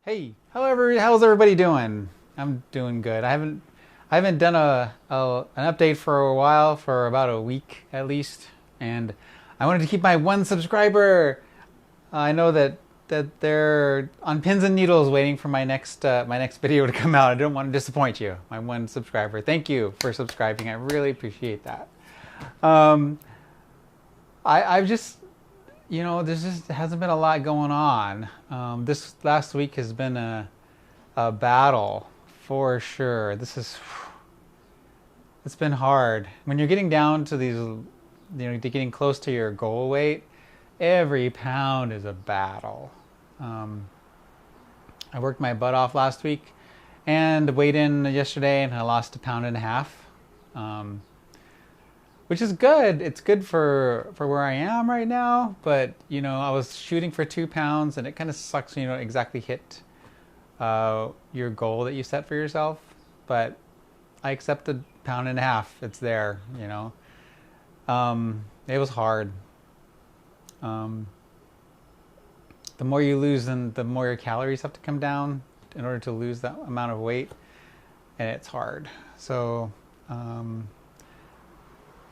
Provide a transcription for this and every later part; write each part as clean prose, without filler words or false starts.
Hey, how's everybody doing? I'm doing good. I haven't done an update for a while, for about a week at least, and I wanted to keep my one subscriber. I know that they're on pins and needles waiting for my next video to come out. I don't want to disappoint you, my one subscriber. Thank you for subscribing. I really appreciate that. Um, I've just there just hasn't been a lot going on. This last week has been a battle for sure. It's been hard. When you're getting down to these, getting close to your goal weight, every pound is a battle. I worked my butt off last week and weighed in yesterday and I lost 1.5 pounds. Which is good. It's good for where I am right now, but I was shooting for 2 pounds, and it kind of sucks when you don't exactly hit your goal that you set for yourself. But I accepted 1.5 pounds. It's there. It was hard. The more you lose, then the more your calories have to come down in order to lose that amount of weight, and it's hard. So.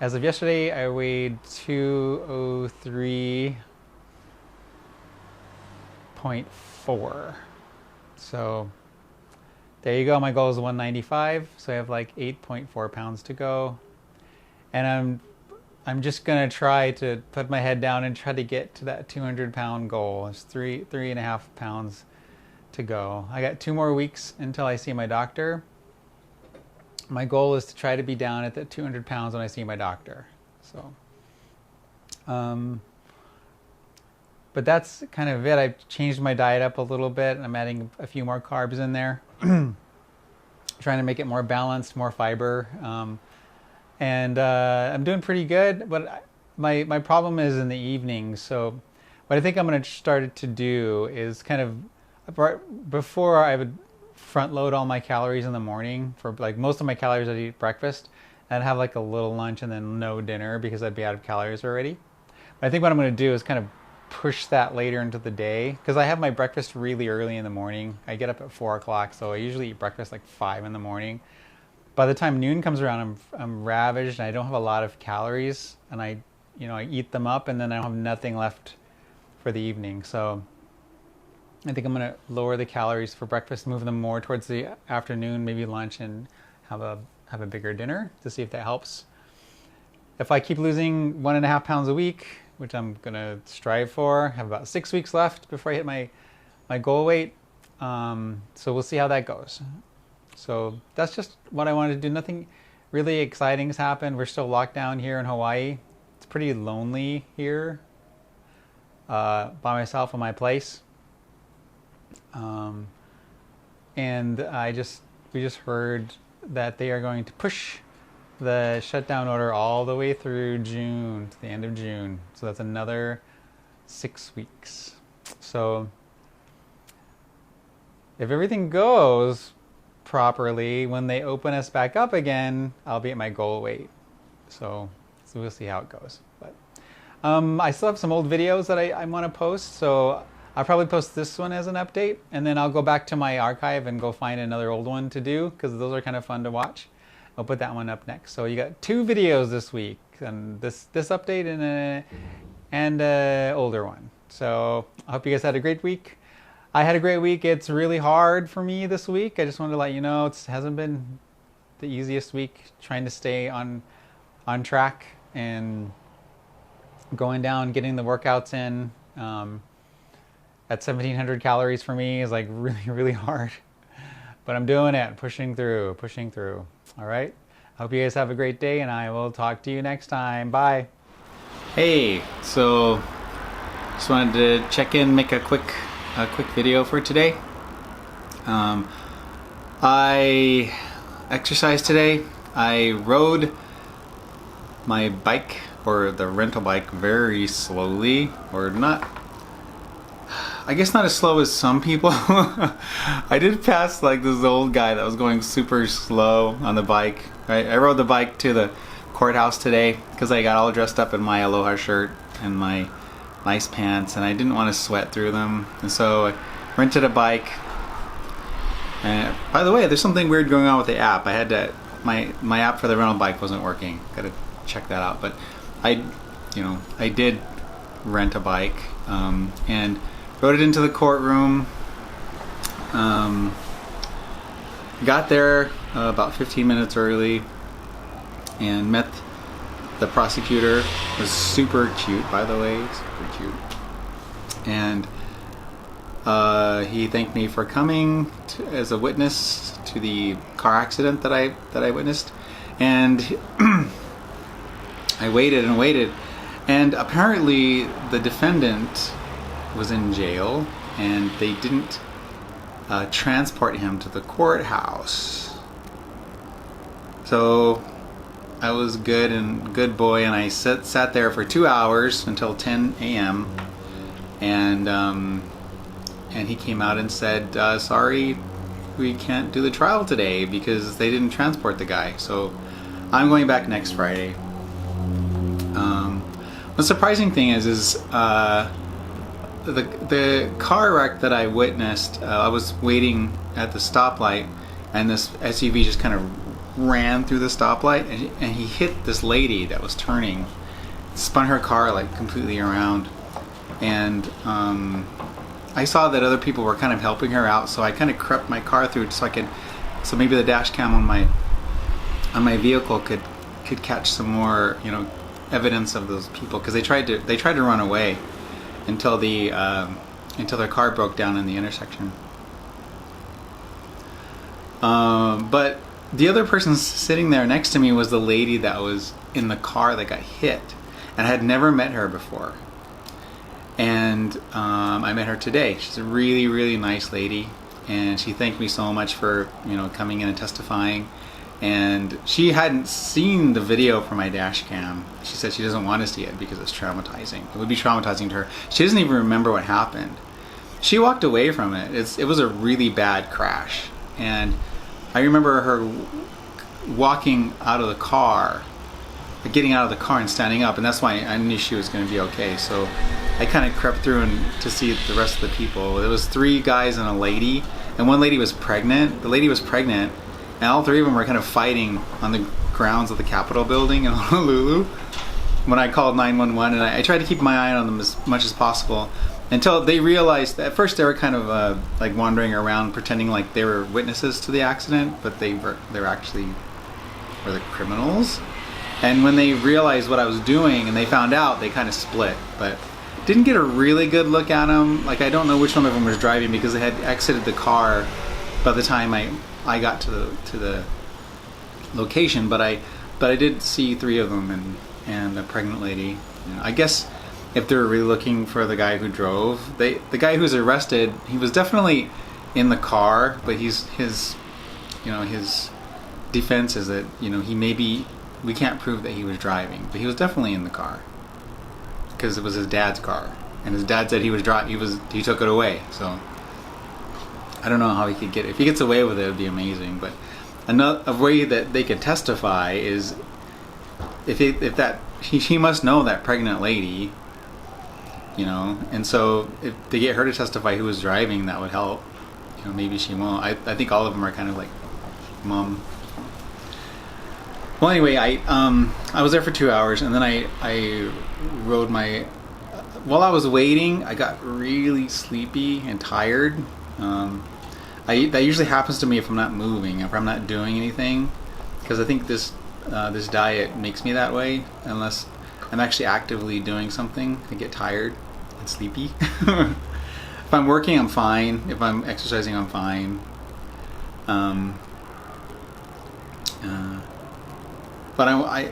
As of yesterday, I weighed 203.4. So there you go. My goal is 195. So I have like 8.4 pounds to go. And I'm just gonna try to put my head down and try to get to that 200-pound goal. It's 3.5 pounds to go. I got 2 more weeks until I see my doctor. My goal is to try to be down at the 200 pounds when I see my doctor. So, but that's kind of it. I've changed my diet up a little bit. I'm adding a few more carbs in there, trying to make it more balanced, more fiber. And I'm doing pretty good. But my problem is in the evenings. So what I think I'm going to start to do is kind of, before I would front load all my calories in the morning. For like most of my calories I'd eat breakfast and have like a little lunch and then no dinner because I'd be out of calories already. But I think what I'm going to do is kind of push that later into the day because I have my breakfast really early in the morning. I get up at 4 o'clock, so I usually eat breakfast like 5 in the morning. By the time noon comes around, I'm ravaged and I don't have a lot of calories, and I eat them up and then I don't have nothing left for the evening. So I think I'm going to lower the calories for breakfast, move them more towards the afternoon, maybe lunch, and have a bigger dinner to see if that helps. If I keep losing 1.5 pounds a week, which I'm going to strive for, I have about 6 weeks left before I hit my goal weight. So we'll see how that goes. So that's just what I wanted to do. Nothing really exciting has happened. We're still locked down here in Hawaii. It's pretty lonely here by myself in my place. And we just heard that they are going to push the shutdown order all the way through June, to the end of June. So that's another 6 weeks. So if everything goes properly, when they open us back up again, I'll be at my goal weight. So we'll see how it goes. But I still have some old videos that I want to post, so I'll probably post this one as an update, and then I'll go back to my archive and go find another old one to do, because those are kind of fun to watch. I'll put that one up next. So you got 2 videos this week, and this update and a older one. So I hope you guys had a great week. I had a great week. It's really hard for me this week. I just wanted to let you know it hasn't been the easiest week, trying to stay on track and going down, getting the workouts in. At 1,700 calories for me is like really, really hard. But I'm doing it, pushing through. All right. I hope you guys have a great day, and I will talk to you next time. Bye. Hey, so just wanted to check in, make a quick video for today. I exercised today. I rode my bike, or the rental bike, very slowly, or not. I guess not as slow as some people. I did pass like this old guy that was going super slow on the bike. I rode the bike to the courthouse today because I got all dressed up in my Aloha shirt and my nice pants, and I didn't want to sweat through them. And so I rented a bike, And by the way, there's something weird going on with the app. I had to, my app for the rental bike wasn't working. Gotta check that out. But I did rent a bike and rode it into the courtroom. Got there about 15 minutes early and met the prosecutor. Was super cute, by the way, super cute. And he thanked me for coming as a witness to the car accident that I witnessed. And I waited and waited, and apparently the defendant was in jail, and they didn't transport him to the courthouse. So I was good boy, and I sat there for 2 hours until 10 a.m. And he came out and said, sorry, we can't do the trial today because they didn't transport the guy. So I'm going back next Friday. The surprising thing is the car wreck that I witnessed, I was waiting at the stoplight, and this SUV just kind of ran through the stoplight, and he hit this lady that was turning, spun her car like completely around. And I saw that other people were kind of helping her out, so I kind of crept my car through so maybe the dash cam on my vehicle could catch some more, evidence of those people, because they tried to run away until their car broke down in the intersection. But the other person sitting there next to me was the lady that was in the car that got hit, and I had never met her before. And I met her today. She's a really, really nice lady, and she thanked me so much for coming in and testifying. And she hadn't seen the video from my dash cam. She said she doesn't want to see it because it's traumatizing. It would be traumatizing to her. She doesn't even remember what happened. She walked away from it. It was a really bad crash, and I remember her walking out of the car, getting out of the car and standing up, and that's why I knew she was going to be okay. So I kind of crept through to see the rest of the people. There was 3 guys and a lady, and one lady was pregnant. The lady was pregnant, and all 3 of them were kind of fighting on the grounds of the Capitol building in Honolulu when I called 911, and I tried to keep my eye on them as much as possible until they realized that at first they were kind of like wandering around pretending like they were witnesses to the accident, but they were actually the criminals. And when they realized what I was doing and they found out, they kind of split, but didn't get a really good look at them. Like, I don't know which one of them was driving because they had exited the car by the time I got to the location, but I did see 3 of them and a pregnant lady. I guess if they're really looking for the guy who drove, the guy who was arrested, he was definitely in the car, but his defense is that we can't prove that he was driving, but he was definitely in the car because it was his dad's car, and his dad said he took it away. So I don't know how he could get it. If he gets away with it, it'd be amazing. But a way that they could testify is if he must know that pregnant lady, and so if they get her to testify who was driving, that would help. Maybe she won't. I think all of them are kind of like mom. Well, anyway, I was there for 2 hours, and then I rode while I was waiting, I got really sleepy and tired. That usually happens to me if I'm not moving, if I'm not doing anything, because I think this diet makes me that way. Unless I'm actually actively doing something, I get tired and sleepy. If I'm working, I'm fine. If I'm exercising, I'm fine. But I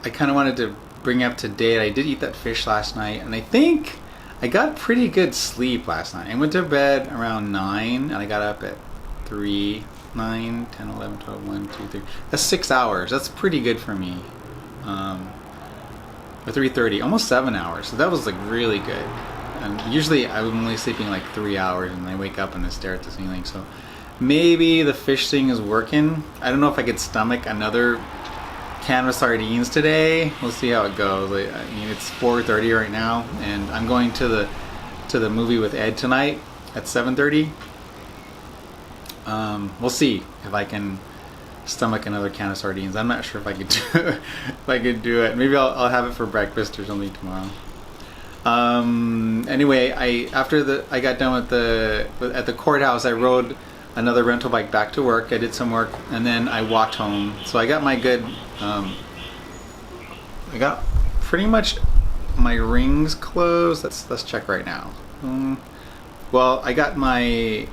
kind of wanted to bring up to date. I did eat that fish last night, and I think I got pretty good sleep last night. I went to bed around 9, and I got up at 3, 9, 10, 11, 12, 1, 2, 3. That's 6 hours. That's pretty good for me. Or 3:30, almost 7 hours. So that was like really good. And usually I'm only sleeping like 3 hours, and I wake up and I stare at the ceiling. So maybe the fish thing is working. I don't know if I could stomach another can of sardines today. We'll see how it goes. I mean, it's 4:30 right now, and I'm going to the movie with Ed tonight at 7:30. We'll see if I can stomach another can of sardines. I'm not sure if I could do it. If I could do it. Maybe I'll have it for breakfast or something tomorrow. Anyway, I got done at the courthouse. I rode another rental bike back to work. I did some work and then I walked home. So I got my good. I got pretty much my rings closed. Let's check right now. Well, I got my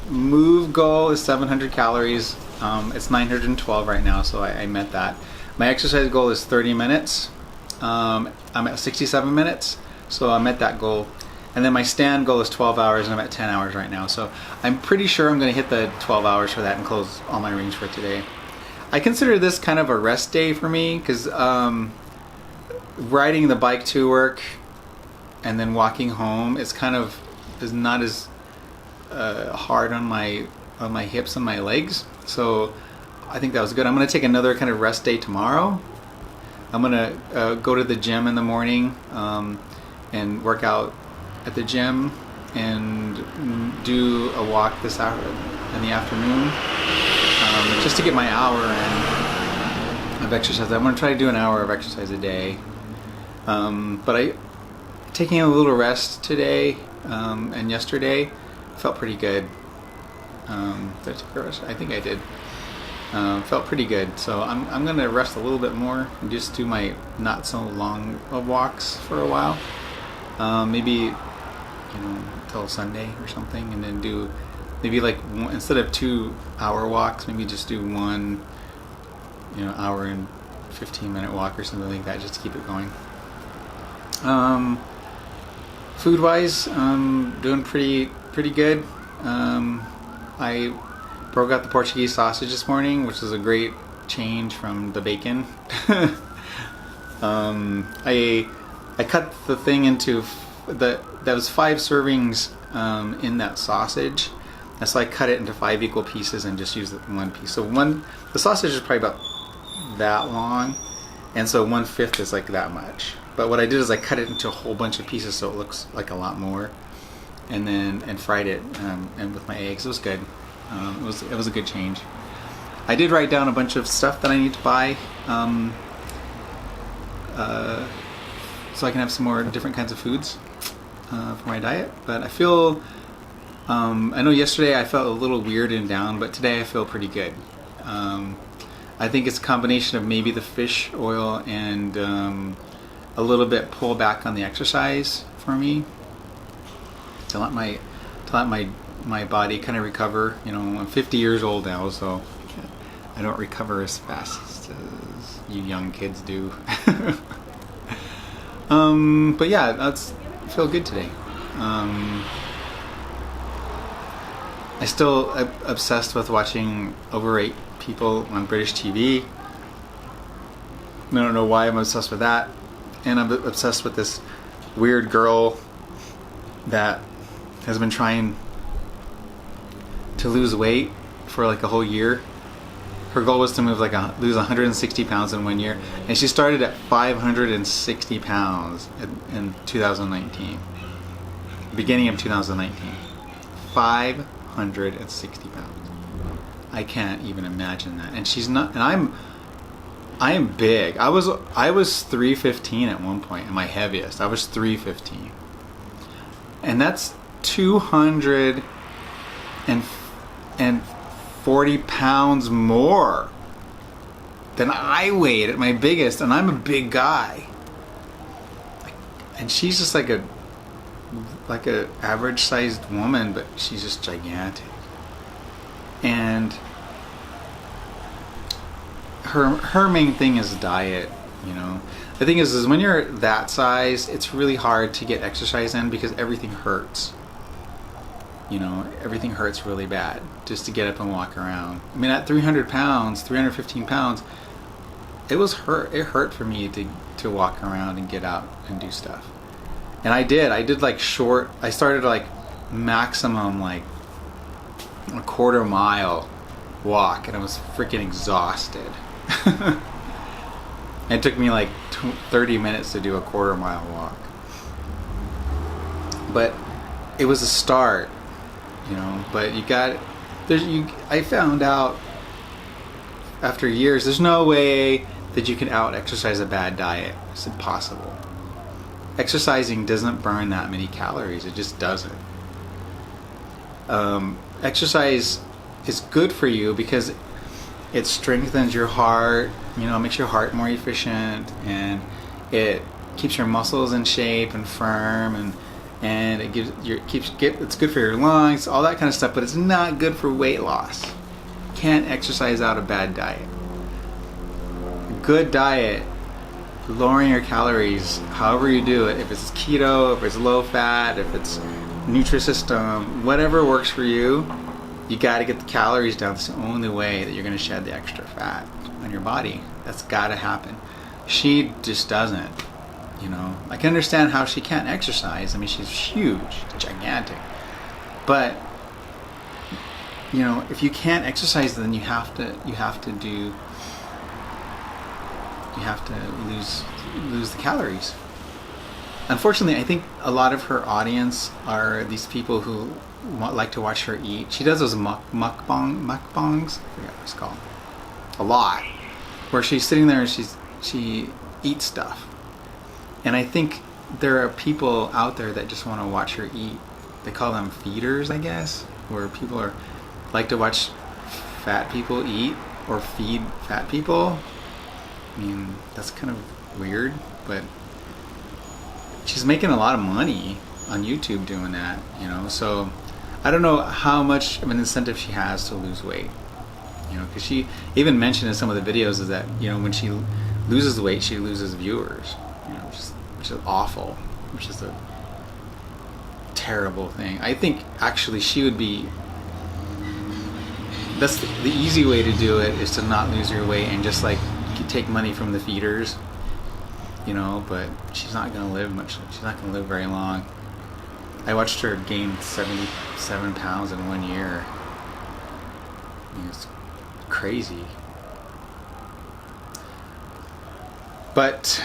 move goal is 700 calories. It's 912 right now, so I met that. My exercise goal is 30 minutes. I'm at 67 minutes, so I met that goal. And then my stand goal is 12 hours, and I'm at 10 hours right now. So I'm pretty sure I'm going to hit the 12 hours for that and close all my rings for today. I consider this kind of a rest day for me because riding the bike to work and then walking home is not as hard on my hips and my legs. So I think that was good. I'm going to take another kind of rest day tomorrow. I'm going to go to the gym in the morning and work out at the gym and do a walk in the afternoon just to get my hour in of exercise. I'm going to try to do an hour of exercise a day. But taking a little rest today and yesterday felt pretty good. Did I take a rest? I think I did. Felt pretty good. So I'm going to rest a little bit more and just do my not so long walks for a while. Maybe till Sunday or something, and then do maybe like instead of 2-hour walks, maybe just do one hour and 15-minute walk or something like that, just to keep it going. Food wise, doing pretty good. I broke out the Portuguese sausage this morning, which is a great change from the bacon. I cut the thing into that was 5 servings in that sausage, and so I cut it into 5 equal pieces and just used one piece. So the sausage is probably about that long, and so 1/5 is like that much. But what I did is I cut it into a whole bunch of pieces so it looks like a lot more, and fried it and with my eggs. It was good. It was a good change. I did write down a bunch of stuff that I need to buy so I can have some more different kinds of foods for my diet. But I feel I know yesterday I felt a little weird and down, but today I feel pretty good. I think it's a combination of maybe the fish oil and a little bit pull back on the exercise for me to let my body kind of recover. I'm 50 years old now, so I don't recover as fast as you young kids do. But yeah, I feel good today. I still obsessed with watching overweight people on British TV. I don't know why I'm obsessed with that. And I'm obsessed with this weird girl that has been trying to lose weight for like a whole year. Her goal was to lose 160 pounds in 1 year, and she started at 560 pounds in 2019. Beginning of 2019. 560 pounds. I can't even imagine that. And she's not, and I am big. I was 315 at one point, at my heaviest. I was 315. And that's 240 pounds more than I weighed at my biggest, and I'm a big guy. And she's just like a average sized woman, but she's just gigantic. And her main thing is diet. The thing is when you're that size, it's really hard to get exercise in because everything hurts. Everything hurts really bad just to get up and walk around. I mean, at 315 pounds, it hurt for me to walk around and get out and do stuff. And I did I started like maximum like a quarter mile walk, and I was freaking exhausted. It took me like 30 minutes to do a quarter mile walk. But it was a start, but I found out after years, there's no way that you can out exercise a bad diet. It's impossible. Exercising doesn't burn that many calories. It just doesn't. Exercise is good for you because it strengthens your heart, makes your heart more efficient, and it keeps your muscles in shape and firm, and it's good for your lungs, all that kind of stuff, but it's not good for weight loss. Can't exercise out a bad diet. A good diet, lowering your calories, however you do it, if it's keto, if it's low fat, if it's Nutrisystem, whatever works for you, you got to get the calories down. It's the only way that you're going to shed the extra fat on your body. That's got to happen. She just doesn't. I can understand how she can't exercise. I mean, she's huge, gigantic. But if you can't exercise, then you have to lose the calories. Unfortunately, I think a lot of her audience are these people who like to watch her eat. She does those mukbangs. I forget what it's called. A lot, where she's sitting there and she eats stuff. And I think there are people out there that just want to watch her eat. They call them feeders, I guess, where people like to watch fat people eat or feed fat people. I mean, that's kind of weird, but she's making a lot of money on YouTube doing that, so I don't know how much of an incentive she has to lose weight, because she even mentioned in some of the videos is that, when she loses weight, she loses viewers, which is awful, which is a terrible thing. I think actually that's the easy way to do it, is to not lose your weight and just like take money from the feeders, but she's not going to live much. She's not going to live very long. I watched her gain 77 pounds in 1 year. I mean, it's crazy. But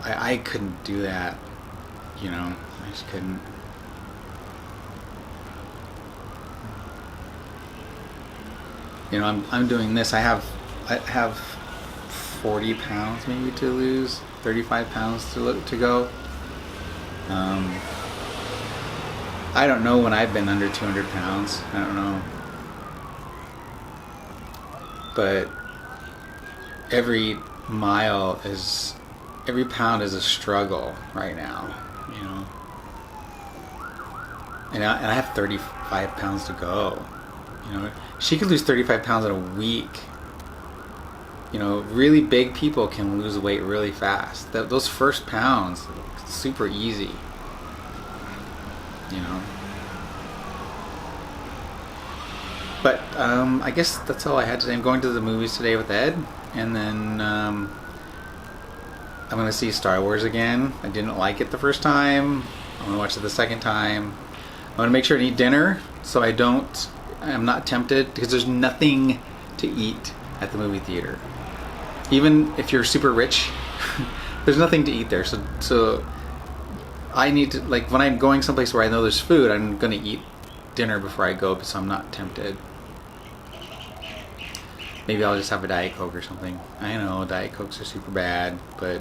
I couldn't do that, I just couldn't. I'm doing this. I have 40 pounds maybe to lose, 35 pounds to go. I don't know when I've been under 200 pounds. I don't know. But every pound is a struggle right now, And I have 35 pounds to go. She could lose 35 pounds in a week. Really big people can lose weight really fast. Those first pounds, super easy. But I guess that's all I had today. I'm going to the movies today with Ed, and then I'm going to see Star Wars again. I didn't like it the first time. I'm going to watch it the second time. I'm going to make sure to eat dinner so I'm not tempted, because there's nothing to eat at the movie theater. Even if you're super rich, there's nothing to eat there. So I need to, like, when I'm going someplace where I know there's food, I'm going to eat dinner before I go, so I'm not tempted. Maybe I'll just have a Diet Coke or something. I know Diet Cokes are super bad, but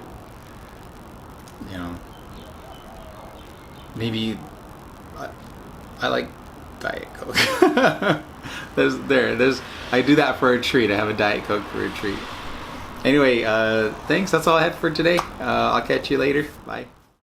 maybe I like Diet Coke. I do that for a treat. I have a Diet Coke for a treat. Anyway, thanks. That's all I had for today. I'll catch you later. Bye.